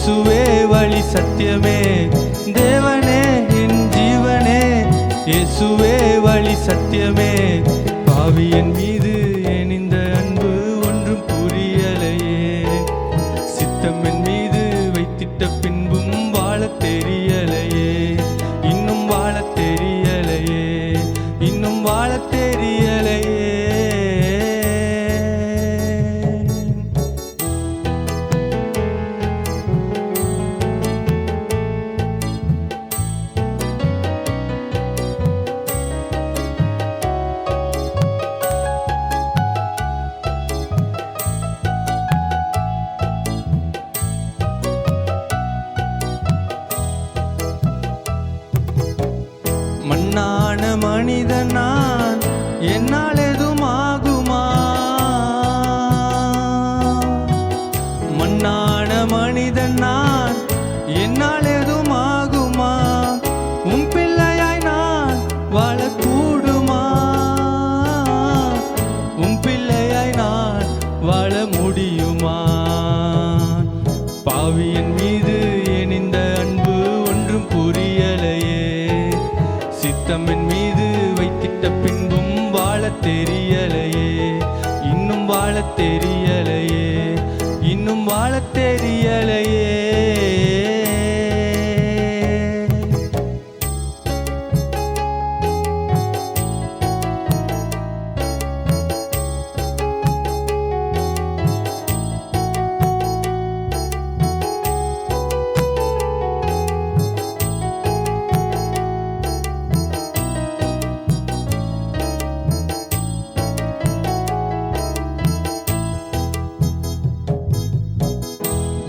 இயேசுவே வழி சத்தியமே தேவனே என் ஜீவனே இயேசுவே வழி சத்தியமே பாவியன் மீது ஏன் இந்த அன்பு ஒன்றும் புரியலையே சித்தம் என் மீது வைத்திட்ட பின்பும் வாழத் தெரியலையே இன்னும் வாழத் தெரியலையே இன்னும் வாழத் தெரியலையே மண்ணான மனிதன் நான் என்னால் எதுவும் ஆகுமா மண்ணான மனிதன் நான் என்னால் எதுவும் ஆகுமா உன் பிள்ளையாய் நான் வாழக்கூடுமா உன் பிள்ளையாய் நான் வாழ முடியுமா பாவியன் மீது ஏன் இந்த அன்பு ஒன்றும் புரியலையே சித்தம் என் மீது வைத்திட்ட பின்பும் வாழத் தெரியலையே இன்னும் வாழத் தெரியலையே இன்னும் வாழத் தெரியலையே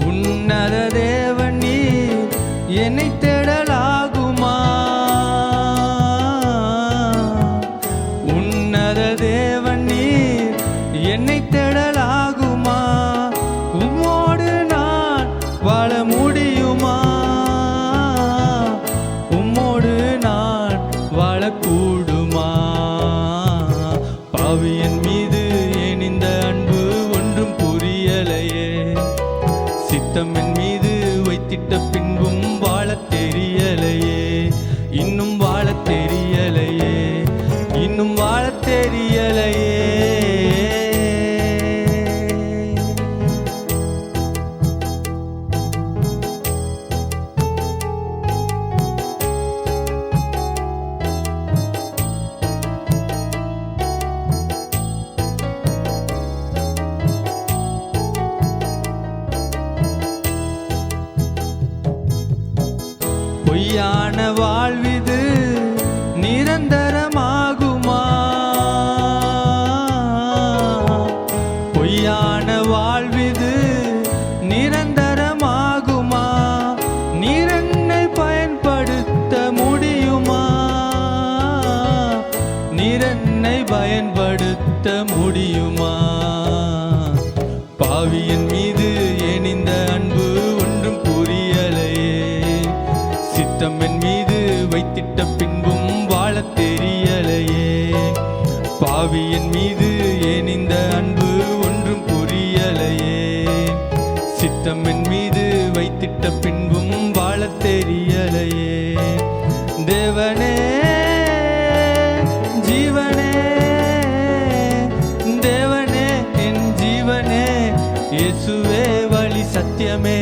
உன்னத தேவன் நீர் என்னை தேடலாகுமா உன்னத தேவன் நீர் என்னை தேடலாகுமா உம்மோடு நான் வாழ முடியுமா உம்மோடு நான் வாழக்கூடுமா பாவியன் மீது ஏன் இந்த அன்பு ஒன்றும் புரியலையே சித்தம் என் மீது வைத்திட்ட பின்பும் வாழத் தெரியலையே இன்னும் வாழத் தெரியலையே இன்னும் வாழத் தெரியலையே பொய்யான வாழ்விது நிரந்தரமாகுமா பொய்யான வாழ்விது நிரந்தரமாகுமா நீரென்னை பயன்படுத்த முடியுமா நீரென்னை பயன்படுத்த முடியுமா பாவியன் மீது ஏன் இந்த அன்பு ஒன்றும் புரியலையே சித்தம் என் மீது வைத்திட்ட பின்பும் வாழத் தெரியலையே பாவியன் மீது ஏன் இந்த அன்பு ஒன்றும் புரியலையே சித்தம் என் மீது வைத்திட்ட பின்பும் வாழத் தெரியலையே தேவனே ஜீவனே தேவனே என் ஜீவனே இயேசுவே வழி சத்தியமே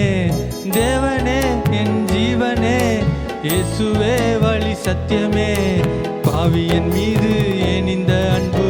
தேவனே என் ஜீவனே இயேசுவே வழி சத்தியமே பாவியன் மீது ஏன் இந்த அன்பு